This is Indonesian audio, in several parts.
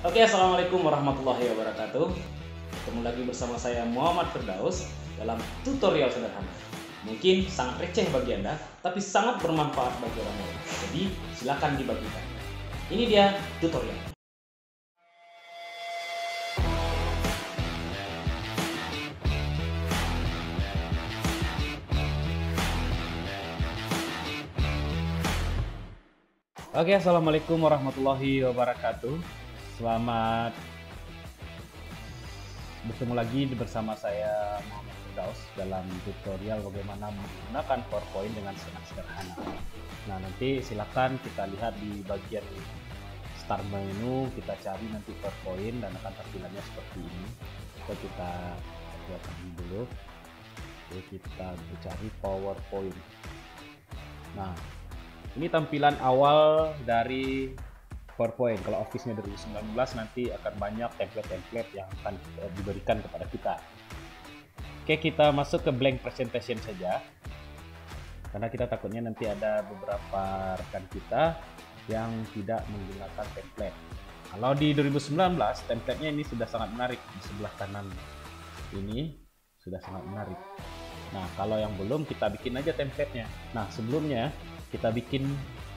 Oke, assalamualaikum warahmatullahi wabarakatuh. Ketemu lagi bersama saya Muhammad Firdaus dalam tutorial sederhana. Mungkin sangat receh bagi Anda, tapi sangat bermanfaat bagi orang lain. Jadi, silakan dibagikan. Ini dia tutorial. Oke, assalamualaikum warahmatullahi wabarakatuh. Selamat bertemu lagi bersama saya Muhammad Firdaus dalam tutorial bagaimana menggunakan PowerPoint dengan sangat sederhana. Nah, nanti silakan kita lihat di bagian start menu, kita cari nanti PowerPoint dan akan tampilannya seperti ini. Kita buat dulu. Oke, kita cari PowerPoint. Nah, ini tampilan awal dari PowerPoint. Kalau Office-nya 2019 nanti akan banyak template-template yang akan diberikan kepada kita. Oke, kita masuk ke blank presentation saja. Karena kita takutnya nanti ada beberapa rekan kita yang tidak menggunakan template. Kalau di 2019, template-nya ini sudah sangat menarik. Di sebelah kanan ini sudah sangat menarik. Nah, kalau yang belum, kita bikin aja template-nya. Nah, sebelumnya kita bikin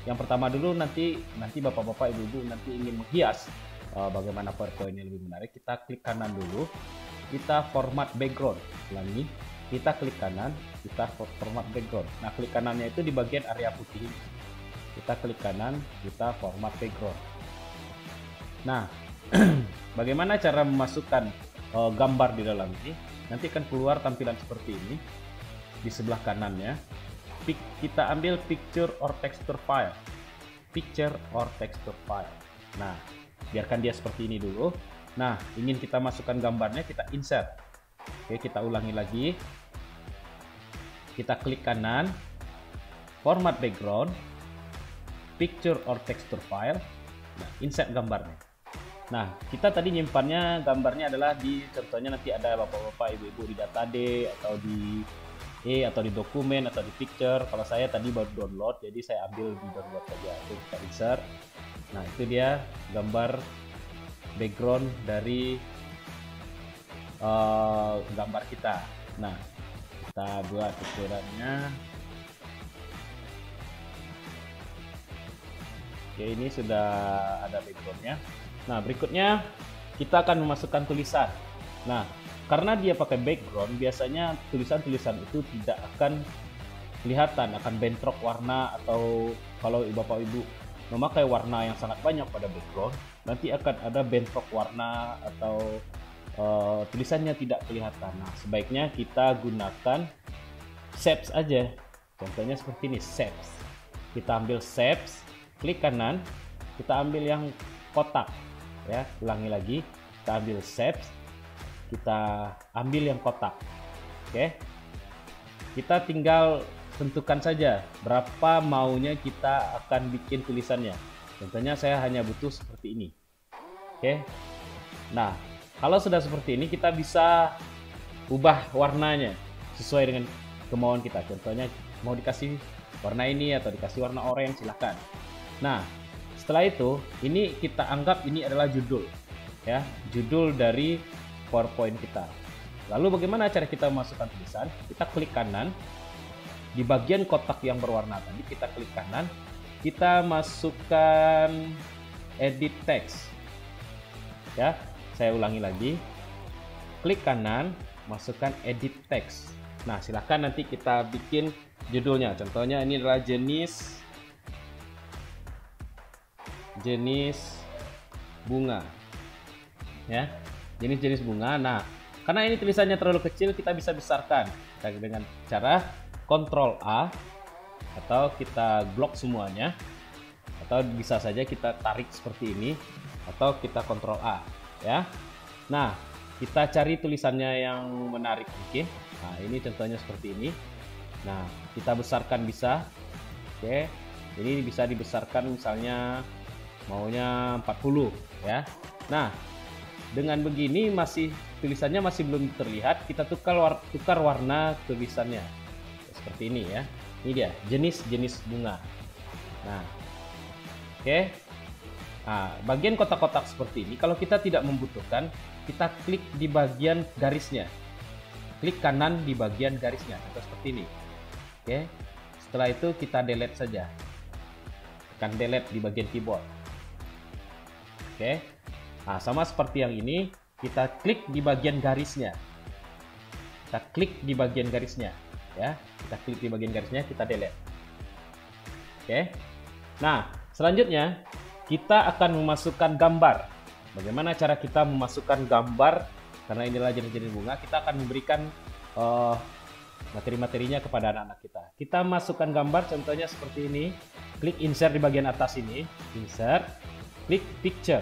yang pertama dulu, nanti bapak-bapak ibu-ibu nanti ingin menghias bagaimana PowerPoint-nya lebih menarik, kita klik kanan dulu, kita format background. Ulangi, kita klik kanan, kita format background. Nah, klik kanannya itu di bagian area putih ini. Kita klik kanan, kita format background. Nah, bagaimana cara memasukkan gambar di dalam ini? Nanti akan keluar tampilan seperti ini di sebelah kanannya. Kita ambil picture or texture file. Nah, biarkan dia seperti ini dulu. Nah, ingin kita masukkan gambarnya, kita insert. Oke, kita ulangi lagi. Kita klik kanan, format background, picture or texture file. Nah, insert gambarnya. Nah, kita tadi nyimpannya gambarnya adalah di, contohnya nanti ada bapak-bapak ibu-ibu di data D atau di atau di dokumen atau di picture. Kalau saya tadi baru download, jadi saya ambil di download saja. Itu kita insert. Nah, itu dia gambar background dari gambar kita. Nah, kita buat ukurannya. Oke, ini sudah ada backgroundnya. Nah, berikutnya kita akan memasukkan tulisan. Nah, karena dia pakai background, biasanya tulisan-tulisan itu tidak akan kelihatan, akan bentrok warna, atau kalau bapak ibu memakai warna yang sangat banyak pada background, nanti akan ada bentrok warna atau tulisannya tidak kelihatan. Nah, sebaiknya kita gunakan shapes aja. Contohnya seperti ini, shapes. Kita ambil shapes, klik kanan, kita ambil yang kotak. Ya, ulangi lagi, kita ambil shapes, kita ambil yang kotak. Oke, kita tinggal tentukan saja berapa maunya kita akan bikin tulisannya. Contohnya saya hanya butuh seperti ini. Oke, nah kalau sudah seperti ini, kita bisa ubah warnanya sesuai dengan kemauan kita. Contohnya mau dikasih warna ini atau dikasih warna oranye, silahkan. Nah, setelah itu ini kita anggap ini adalah judul, ya, judul dari PowerPoint kita. Lalu bagaimana cara kita memasukkan tulisan? Kita klik kanan, di bagian kotak yang berwarna tadi kita klik kanan, kita masukkan edit text. Ya, saya ulangi lagi. Klik kanan, masukkan edit text. Nah, silahkan nanti kita bikin judulnya. Contohnya ini adalah jenis bunga. Ya. Jenis-jenis bunga. Nah, karena ini tulisannya terlalu kecil, kita bisa besarkan dengan cara Ctrl A, atau kita blok semuanya, atau bisa saja kita tarik seperti ini, atau kita Ctrl A, ya. Nah, kita cari tulisannya yang menarik mungkin. Nah, ini contohnya seperti ini. Nah, kita besarkan bisa. Oke, ini bisa dibesarkan, misalnya maunya 40, ya. Nah, dengan begini tulisannya masih belum terlihat, kita tukar warna tulisannya seperti ini, ya. Ini dia jenis-jenis bunga. Nah, oke. Nah, bagian kotak-kotak seperti ini, kalau kita tidak membutuhkan, kita klik di bagian garisnya. Klik kanan di bagian garisnya, atau seperti ini. Oke, setelah itu kita delete saja. Tekan delete di bagian keyboard. Oke, nah sama seperti yang ini, kita klik di bagian garisnya. Kita klik di bagian garisnya, ya. Kita klik di bagian garisnya, kita delete. Oke. Nah, selanjutnya kita akan memasukkan gambar. Bagaimana cara kita memasukkan gambar? Karena inilah jenis-jenis bunga, kita akan memberikan materi-materinya kepada anak-anak kita. Kita masukkan gambar, contohnya seperti ini. Klik insert di bagian atas ini, insert, klik picture.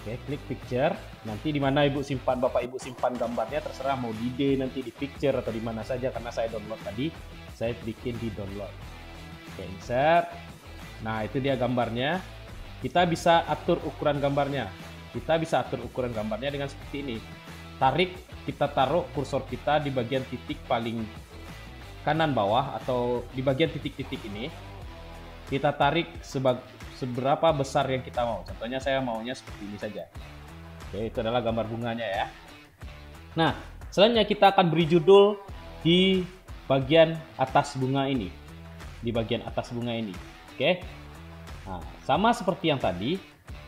Oke, klik picture. Nanti di mana ibu simpan, bapak ibu simpan gambarnya terserah, mau di D nanti di picture atau di mana saja, karena saya download tadi, saya bikin di download. Oke, insert. Nah, itu dia gambarnya. Kita bisa atur ukuran gambarnya. Kita bisa atur ukuran gambarnya dengan seperti ini. Kita taruh kursor kita di bagian titik paling kanan bawah atau di bagian titik-titik ini. Kita tarik seberapa besar yang kita mau. Contohnya saya maunya seperti ini saja. Oke, itu adalah gambar bunganya ya. Nah, selanjutnya kita akan beri judul di bagian atas bunga ini. Di bagian atas bunga ini. Oke. Nah, sama seperti yang tadi,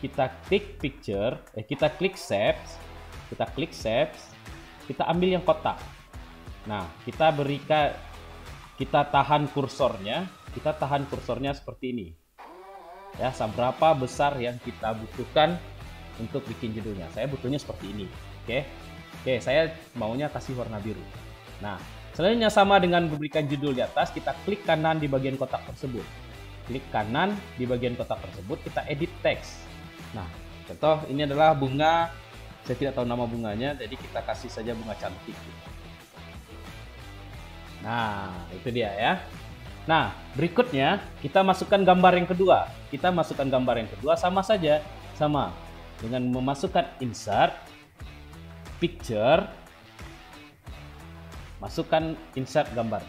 kita klik picture, kita klik save, kita ambil yang kotak. Nah, kita tahan kursornya seperti ini. Ya, seberapa besar yang kita butuhkan untuk bikin judulnya. Saya butuhnya seperti ini. Oke, saya maunya kasih warna biru. Nah, selanjutnya sama dengan memberikan judul di atas, kita klik kanan di bagian kotak tersebut. Klik kanan di bagian kotak tersebut, kita edit teks. Nah, contoh ini adalah bunga, saya tidak tahu nama bunganya, jadi kita kasih saja bunga cantik. Nah, itu dia ya. Nah, berikutnya kita masukkan gambar yang kedua. Kita masukkan gambar yang kedua sama saja, sama dengan memasukkan insert, picture, masukkan insert gambar.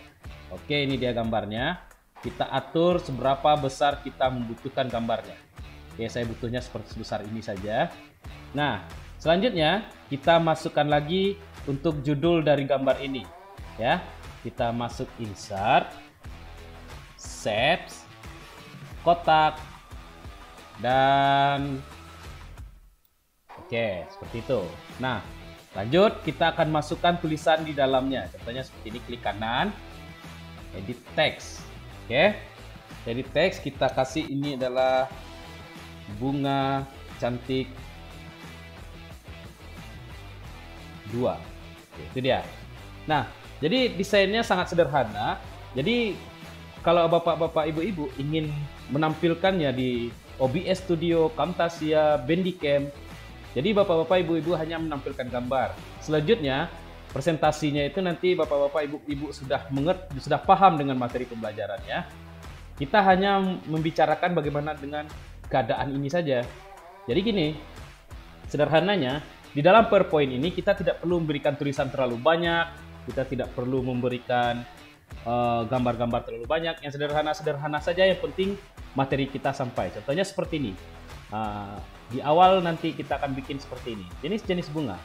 Oke, ini dia gambarnya. Kita atur seberapa besar kita membutuhkan gambarnya. Oke, saya butuhnya seperti sebesar ini saja. Nah, selanjutnya kita masukkan lagi untuk judul dari gambar ini. Ya, kita masuk insert, shapes, kotak, dan oke, seperti itu. Nah, lanjut kita akan masukkan tulisan di dalamnya. Contohnya seperti ini, klik kanan, edit text. Oke, edit text, kita kasih ini adalah bunga cantik 2. Oke, itu dia. Nah, jadi desainnya sangat sederhana. Jadi kalau bapak-bapak, ibu-ibu ingin menampilkannya di OBS Studio, Camtasia, Bandicam, jadi bapak-bapak, ibu-ibu hanya menampilkan gambar. Selanjutnya presentasinya itu nanti bapak-bapak, ibu-ibu sudah paham dengan materi pembelajarannya. Kita hanya membicarakan bagaimana dengan keadaan ini saja. Jadi gini, sederhananya di dalam PowerPoint ini kita tidak perlu memberikan tulisan terlalu banyak, kita tidak perlu memberikan gambar-gambar terlalu banyak. Yang sederhana-sederhana saja, yang penting materi kita sampai. Contohnya seperti ini. Di awal nanti kita akan bikin seperti ini. Jenis-jenis bunga.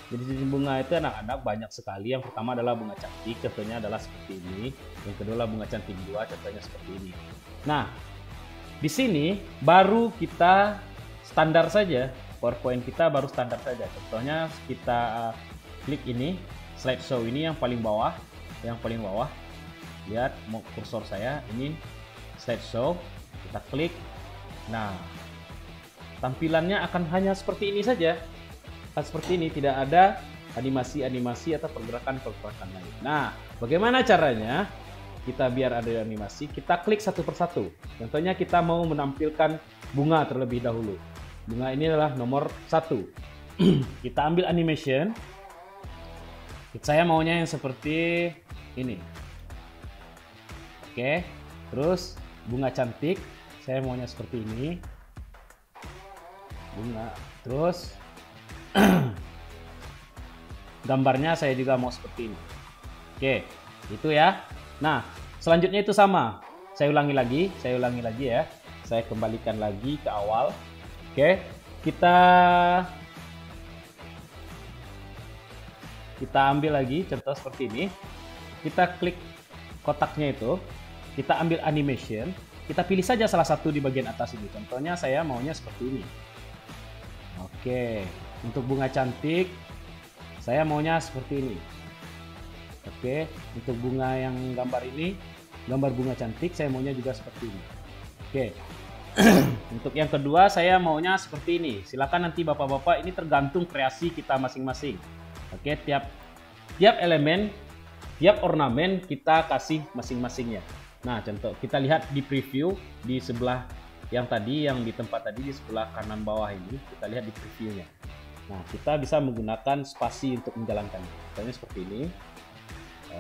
Jenis-jenis bunga itu anak-anak banyak sekali. Yang pertama adalah bunga cantik, contohnya adalah seperti ini. Yang kedua adalah bunga cantik 2, contohnya seperti ini. Nah, di sini baru kita standar saja. PowerPoint kita baru standar saja. Contohnya kita klik ini, slideshow ini yang paling bawah. Lihat mau kursor saya, ini slideshow. Kita klik. Nah, tampilannya akan hanya seperti ini saja. Seperti ini, tidak ada animasi-animasi atau pergerakan-pergerakan lain. Nah, bagaimana caranya kita biar ada animasi? Kita klik satu persatu. Contohnya kita mau menampilkan bunga terlebih dahulu. Bunga ini adalah nomor 1. Kita ambil animation. Saya maunya yang seperti ini. Oke, terus bunga cantik. Saya maunya seperti ini. Bunga, terus gambarnya saya juga mau seperti ini. Oke, itu ya. Nah, selanjutnya itu sama. Saya ulangi lagi ya. Saya kembalikan lagi ke awal. Oke, kita ambil lagi contoh seperti ini. Kita klik kotaknya itu, kita ambil animation, kita pilih saja salah satu di bagian atas ini. Contohnya saya maunya seperti ini. Oke, untuk bunga cantik saya maunya seperti ini. Oke, untuk bunga yang gambar ini, gambar bunga cantik, saya maunya juga seperti ini. Oke, untuk yang kedua saya maunya seperti ini. Silakan nanti bapak-bapak, ini tergantung kreasi kita masing-masing. Oke, tiap elemen, tiap ornamen kita kasih masing-masingnya. Nah, contoh kita lihat di preview di sebelah yang tadi, yang di tempat tadi di sebelah kanan bawah ini, kita lihat di previewnya. Nah, kita bisa menggunakan spasi untuk menjalankan. Misalnya seperti ini.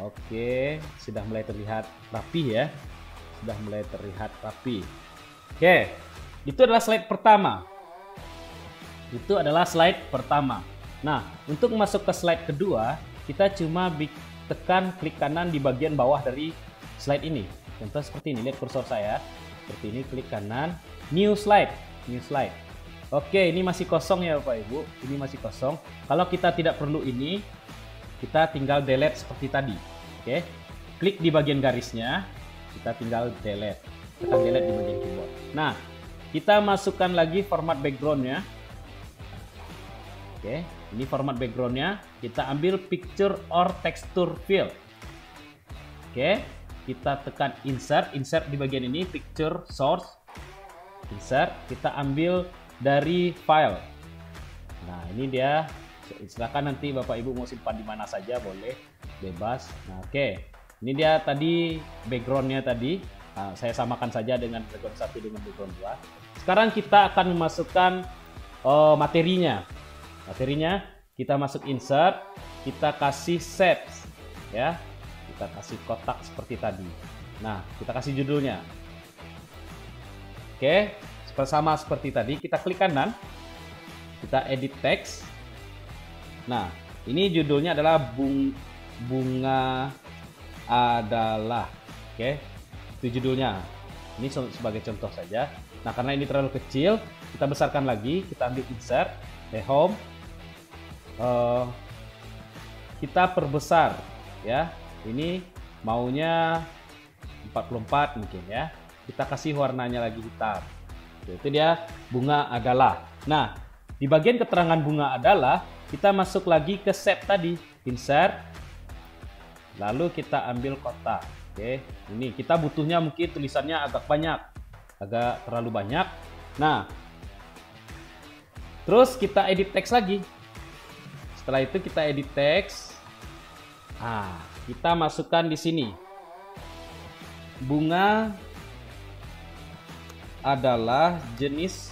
Oke, sudah mulai terlihat rapi ya. Sudah mulai terlihat rapi. Oke, itu adalah slide pertama. Itu adalah slide pertama. Nah, untuk masuk ke slide kedua, kita cuma tekan klik kanan di bagian bawah dari slide ini. Contoh seperti ini, lihat kursor saya. Seperti ini, klik kanan, new slide, new slide. Oke, ini masih kosong ya Bapak Ibu. Ini masih kosong. Kalau kita tidak perlu ini, kita tinggal delete seperti tadi. Oke, klik di bagian garisnya, kita tinggal delete. Tekan delete di bagian keyboard. Nah, kita masukkan lagi format backgroundnya. Oke, ini format backgroundnya. Kita ambil picture or texture fill. Oke, kita tekan insert, insert di bagian ini, picture source, insert. Kita ambil dari file. Nah, ini dia. Silakan nanti Bapak Ibu mau simpan di mana saja, boleh, bebas. Nah, oke, ini dia tadi backgroundnya tadi. Nah, saya samakan saja dengan background 1 dengan background 2. Sekarang kita akan memasukkan materinya. Materinya kita masuk insert, kita kasih shapes ya. Kita kasih kotak seperti tadi. Nah, kita kasih judulnya. Oke, sama seperti tadi, kita klik kanan. Kita edit text. Nah, ini judulnya adalah bunga adalah. Oke, itu judulnya. Ini sebagai contoh saja. Nah, karena ini terlalu kecil, kita besarkan lagi. Kita ambil insert, home. Kita perbesar ya. Ini maunya 44 mungkin ya. Kita kasih warnanya lagi hitam. Itu dia bunga adalah. Nah, di bagian keterangan bunga adalah, kita masuk lagi ke shape tadi, insert. Lalu kita ambil kotak. Oke, ini kita butuhnya mungkin tulisannya agak banyak. Agak terlalu banyak. Nah, terus kita edit teks lagi. Setelah itu kita edit teks. Nah, kita masukkan di sini. Bunga adalah jenis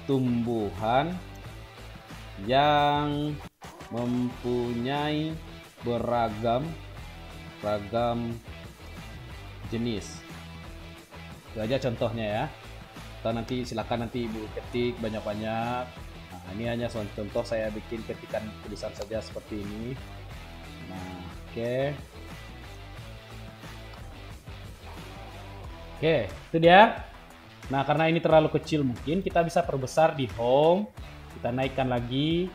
tumbuhan yang mempunyai beragam jenis. Itu aja contohnya ya. Atau nanti silakan nanti Ibu ketik banyak-banyak. Nah, ini hanya contoh saya bikin ketikan tulisan saja seperti ini. Nah, Oke, itu dia. Nah, karena ini terlalu kecil mungkin kita bisa perbesar di home. Kita naikkan lagi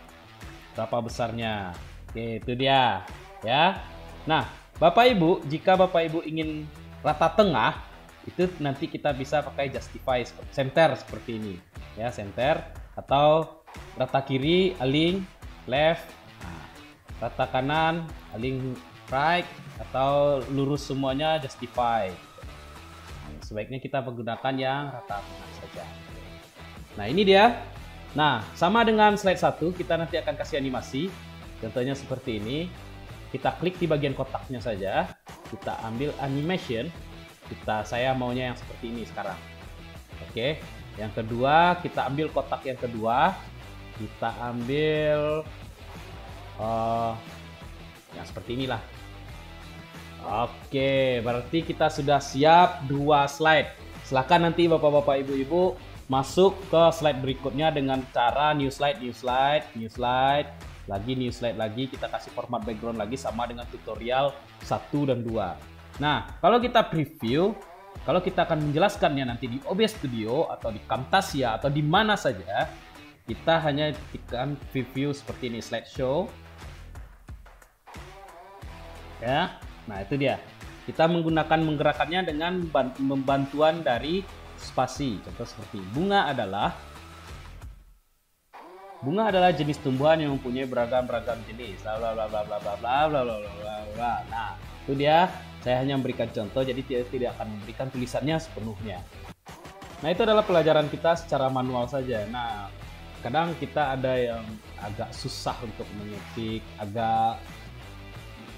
berapa besarnya. Oke, itu dia ya. Nah, Bapak Ibu, jika Bapak Ibu ingin rata tengah, itu nanti kita bisa pakai justify center seperti ini ya, center, atau rata kiri align left, nah, rata kanan align right, atau lurus semuanya justify. Nah, sebaiknya kita menggunakan yang rata tengah saja. Nah, ini dia. Nah, sama dengan slide 1, kita nanti akan kasih animasi. Contohnya seperti ini. Kita klik di bagian kotaknya saja. Kita ambil animation. Saya maunya yang seperti ini sekarang. Oke. Yang kedua, kita ambil kotak yang kedua. Kita ambil yang seperti inilah. Oke, berarti kita sudah siap 2 slide. Silahkan nanti Bapak-bapak, Ibu-ibu masuk ke slide berikutnya dengan cara new slide, lagi new slide lagi, kita kasih format background lagi sama dengan tutorial 1 dan 2. Nah, kalau kita preview, Kalau kita akan menjelaskannya nanti di OBS Studio atau di Camtasia atau di mana saja, kita hanya tekan preview seperti ini, slideshow. Ya, nah itu dia. Kita menggerakkannya dengan bantuan dari spasi. Contoh seperti bunga adalah jenis tumbuhan yang mempunyai beragam jenis. Bla bla bla bla bla bla bla bla bla bla bla. Nah, itu dia. Saya hanya memberikan contoh, jadi tidak akan memberikan tulisannya sepenuhnya. Nah, itu adalah pelajaran kita secara manual saja. Nah, kadang kita ada yang agak susah untuk mengetik, agak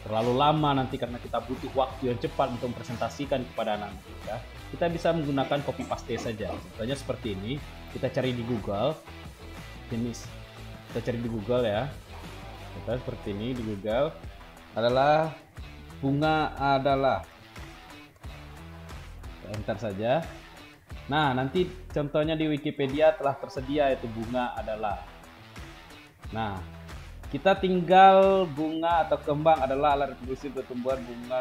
terlalu lama nanti karena kita butuh waktu yang cepat untuk mempresentasikan kepada anak-anak kita. Kita bisa menggunakan copy paste saja. Contohnya seperti ini, kita cari di Google. Kita cari di Google ya. Kita seperti ini di Google adalah bunga adalah. Enter saja. Nah, nanti contohnya di Wikipedia telah tersedia yaitu bunga adalah. Nah, kita tinggal bunga atau kembang adalah alat reproduksi pertumbuhan bunga.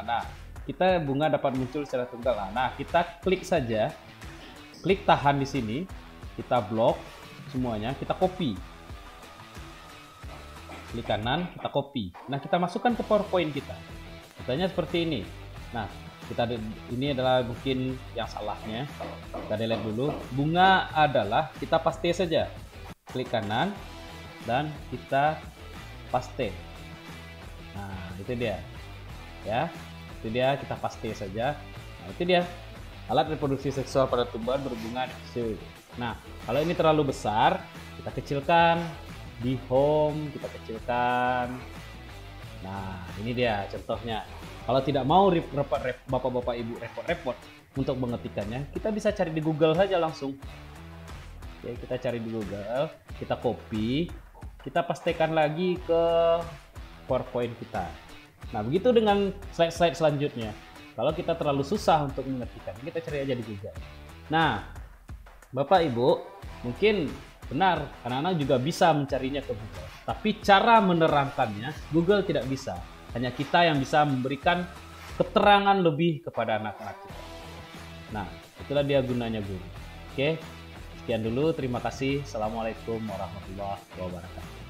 Nah, kita bunga dapat muncul secara tunggal. Nah, kita klik saja. Klik tahan di sini. Kita blok semuanya, kita copy. Klik kanan, kita copy. Nah, kita masukkan ke PowerPoint kita. Contohnya seperti ini. Nah, ini adalah mungkin yang salahnya. Kita delete dulu. Bunga adalah, kita paste saja. Klik kanan dan kita paste. Nah, itu dia. Ya. Itu dia, kita paste saja. Nah, itu dia. Alat reproduksi seksual pada tumbuhan berbunga. Nah, kalau ini terlalu besar, kita kecilkan. Di home kita kecilkan. Nah, ini dia contohnya. Kalau tidak mau bapak-bapak ibu repot-repot untuk mengetikannya, kita bisa cari di Google saja langsung. Oke, kita cari di Google, kita copy, kita pastekan lagi ke PowerPoint kita. Nah, begitu dengan slide-slide selanjutnya. Kalau kita terlalu susah untuk mengetikkan, kita cari aja di Google. Nah, Bapak Ibu, mungkin benar, anak-anak juga bisa mencarinya ke Google. Tapi cara menerangkannya, Google tidak bisa. Hanya kita yang bisa memberikan keterangan lebih kepada anak-anak kita. Nah, itulah dia gunanya guru. Oke, sekian dulu. Terima kasih. Assalamualaikum warahmatullahi wabarakatuh.